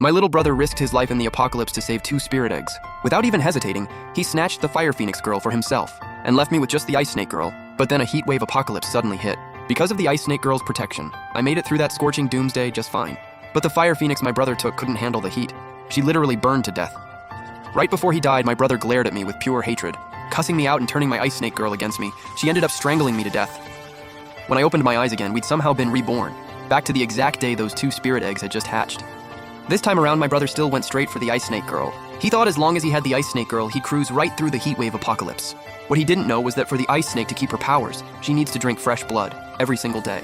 My little brother risked his life in the apocalypse to save 2 spirit eggs. Without even hesitating, he snatched the Fire Phoenix girl for himself and left me with just the Ice Snake girl. But then a heat wave apocalypse suddenly hit. Because of the Ice Snake girl's protection, I made it through that scorching doomsday just fine. But the Fire Phoenix my brother took couldn't handle the heat. She literally burned to death. Right before he died, my brother glared at me with pure hatred, cussing me out and turning my Ice Snake girl against me. She ended up strangling me to death. When I opened my eyes again, we'd somehow been reborn, back to the exact day those 2 spirit eggs had just hatched. This time around, my brother still went straight for the Ice Snake girl. He thought as long as he had the Ice Snake girl, he'd cruise right through the heat wave apocalypse. What he didn't know was that for the Ice Snake to keep her powers, she needs to drink fresh blood every single day.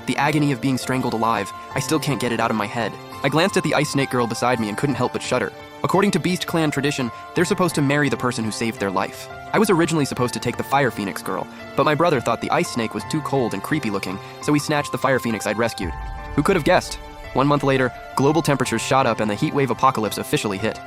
The agony of being strangled alive, I still can't get it out of my head. I glanced at the Ice Snake girl beside me and couldn't help but shudder. According to Beast Clan tradition, they're supposed to marry the person who saved their life. I was originally supposed to take the Fire Phoenix girl, but my brother thought the Ice Snake was too cold and creepy looking, so he snatched the Fire Phoenix I'd rescued. Who could have guessed? 1 month later, global temperatures shot up and the heat wave apocalypse officially hit.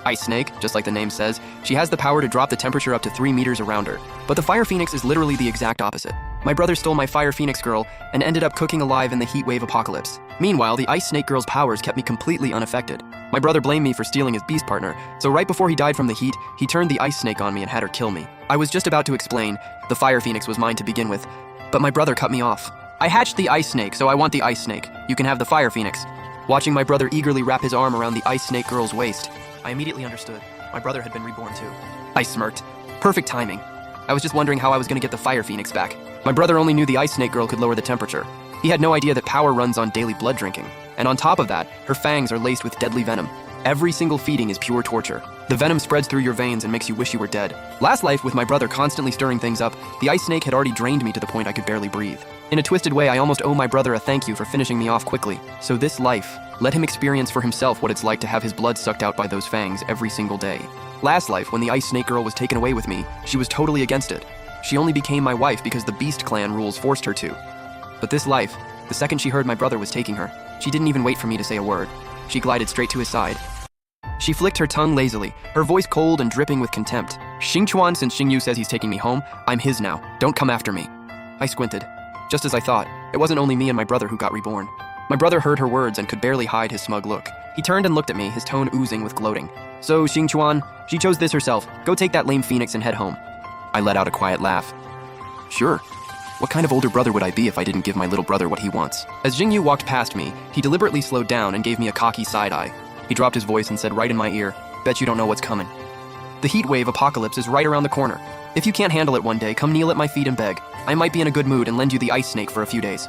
Ice Snake, just like the name says, she has the power to drop the temperature up to 3 meters around her. But the Fire Phoenix is literally the exact opposite. My brother stole my Fire Phoenix girl and ended up cooking alive in the heat wave apocalypse. Meanwhile, the Ice Snake girl's powers kept me completely unaffected. My brother blamed me for stealing his beast partner, so right before he died from the heat, he turned the Ice Snake on me and had her kill me. I was just about to explain, the Fire Phoenix was mine to begin with, but my brother cut me off. I hatched the Ice Snake, so I want the Ice Snake. You can have the Fire Phoenix. Watching my brother eagerly wrap his arm around the Ice Snake girl's waist, I immediately understood. My brother had been reborn too. I smirked. Perfect timing. I was just wondering how I was going to get the Fire Phoenix back. My brother only knew the Ice Snake girl could lower the temperature. He had no idea that power runs on daily blood drinking. And on top of that, her fangs are laced with deadly venom. Every single feeding is pure torture. The venom spreads through your veins and makes you wish you were dead. Last life, with my brother constantly stirring things up, the Ice Snake had already drained me to the point I could barely breathe. In a twisted way, I almost owe my brother a thank you for finishing me off quickly. So this life, let him experience for himself what it's like to have his blood sucked out by those fangs every single day. Last life, when the Ice Snake girl was taken away with me, she was totally against it. She only became my wife because the Beast Clan rules forced her to. But this life, the second she heard my brother was taking her, she didn't even wait for me to say a word. She glided straight to his side. She flicked her tongue lazily, her voice cold and dripping with contempt. Xingchuan, since Xingyu says he's taking me home, I'm his now. Don't come after me. I squinted. Just as I thought, it wasn't only me and my brother who got reborn. My brother heard her words and could barely hide his smug look. He turned and looked at me, his tone oozing with gloating. So, Xingchuan, she chose this herself. Go take that lame phoenix and head home. I let out a quiet laugh. Sure. What kind of older brother would I be if I didn't give my little brother what he wants? As Xingyu walked past me, he deliberately slowed down and gave me a cocky side-eye. He dropped his voice and said right in my ear, bet you don't know what's coming. The heat wave apocalypse is right around the corner. If you can't handle it one day, come kneel at my feet and beg. I might be in a good mood and lend you the Ice Snake for a few days.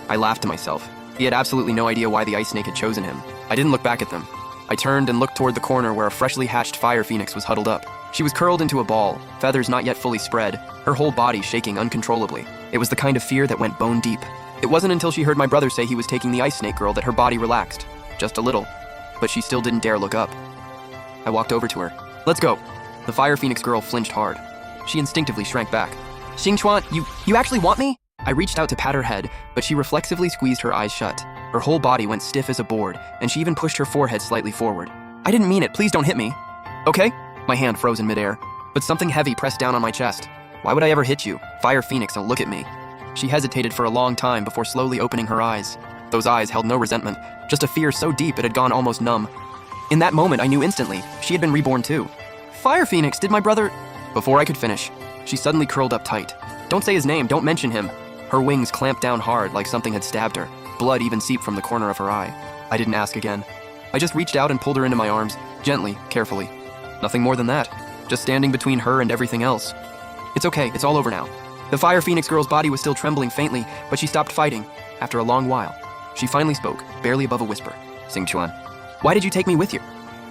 I laughed to myself. He had absolutely no idea why the Ice Snake had chosen him. I didn't look back at them. I turned and looked toward the corner where a freshly hatched Fire Phoenix was huddled up. She was curled into a ball, feathers not yet fully spread, her whole body shaking uncontrollably. It was the kind of fear that went bone deep. It wasn't until she heard my brother say he was taking the Ice Snake girl that her body relaxed. Just a little. But she still didn't dare look up. I walked over to her. Let's go. The Fire Phoenix girl flinched hard. She instinctively shrank back. Xingchuan, you actually want me? I reached out to pat her head, but she reflexively squeezed her eyes shut. Her whole body went stiff as a board, and she even pushed her forehead slightly forward. I didn't mean it, please don't hit me. Okay? My hand froze in midair, but something heavy pressed down on my chest. Why would I ever hit you? Fire Phoenix, now look at me. She hesitated for a long time before slowly opening her eyes. Those eyes held no resentment, just a fear so deep it had gone almost numb. In that moment, I knew instantly, she had been reborn too. Fire Phoenix, did my brother... Before I could finish, she suddenly curled up tight. Don't say his name, don't mention him. Her wings clamped down hard like something had stabbed her. Blood even seeped from the corner of her eye. I didn't ask again. I just reached out and pulled her into my arms, gently, carefully. Nothing more than that. Just standing between her and everything else. It's okay, it's all over now. The Fire Phoenix girl's body was still trembling faintly, but she stopped fighting. After a long while, she finally spoke, barely above a whisper. Xingchuan, why did you take me with you?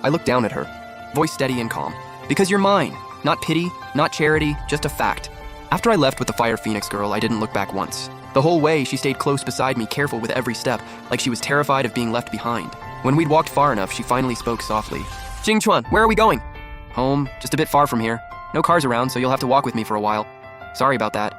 I looked down at her, voice steady and calm. Because you're mine. Not pity, not charity, just a fact. After I left with the Fire Phoenix girl, I didn't look back once. The whole way, she stayed close beside me, careful with every step, like she was terrified of being left behind. When we'd walked far enough, she finally spoke softly. Xingchuan, where are we going? Home, just a bit far from here. No cars around, so you'll have to walk with me for a while. Sorry about that.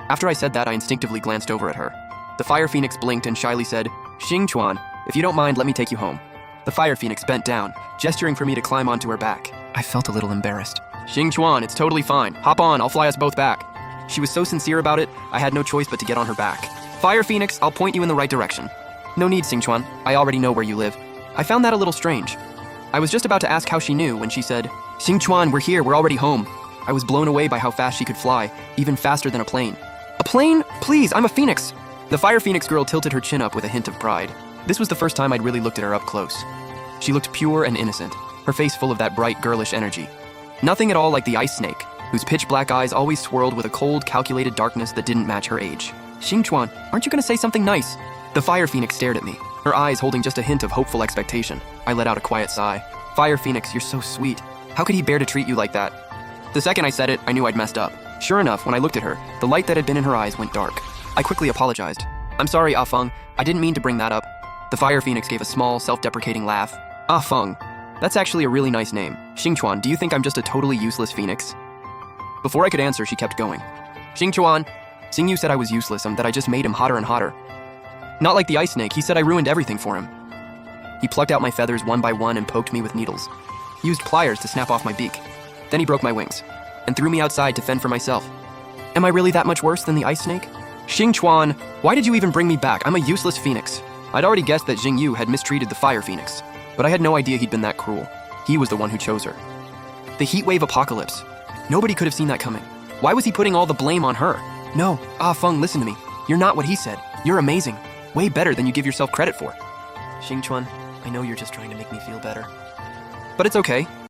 After I said that, I instinctively glanced over at her. The Fire Phoenix blinked and shyly said, Xingchuan, if you don't mind, let me take you home. The Fire Phoenix bent down, gesturing for me to climb onto her back. I felt a little embarrassed. Xingchuan, it's totally fine. Hop on, I'll fly us both back. She was so sincere about it, I had no choice but to get on her back. Fire Phoenix, I'll point you in the right direction. No need, Xingchuan. I already know where you live. I found that a little strange. I was just about to ask how she knew when she said, Xingchuan, we're here, we're already home. I was blown away by how fast she could fly, even faster than a plane. A plane? Please, I'm a phoenix. The Fire Phoenix girl tilted her chin up with a hint of pride. This was the first time I'd really looked at her up close. She looked pure and innocent, her face full of that bright, girlish energy. Nothing at all like the ice snake, whose pitch black eyes always swirled with a cold, calculated darkness that didn't match her age. Xingchuan, aren't you gonna say something nice? The Fire Phoenix stared at me, her eyes holding just a hint of hopeful expectation. I let out a quiet sigh. Fire Phoenix, you're so sweet. How could he bear to treat you like that? The second I said it, I knew I'd messed up. Sure enough, when I looked at her, the light that had been in her eyes went dark. I quickly apologized. I'm sorry, Ah Feng, I didn't mean to bring that up. The Fire Phoenix gave a small, self-deprecating laugh. Ah Feng, that's actually a really nice name. Xingchuan, do you think I'm just a totally useless phoenix? Before I could answer, she kept going. Xingchuan, Xingyu said I was useless and that I just made him hotter and hotter. Not like the ice snake, he said I ruined everything for him. He plucked out my feathers one by one and poked me with needles. He used pliers to snap off my beak. Then he broke my wings and threw me outside to fend for myself. Am I really that much worse than the ice snake? Xingchuan, why did you even bring me back? I'm a useless phoenix. I'd already guessed that Xingyu had mistreated the Fire Phoenix, but I had no idea he'd been that cruel. He was the one who chose her. The heat wave apocalypse. Nobody could have seen that coming. Why was he putting all the blame on her? No, Ah Feng, listen to me. You're not what he said. You're amazing. Way better than you give yourself credit for. Xingchuan, I know you're just trying to make me feel better. But it's okay.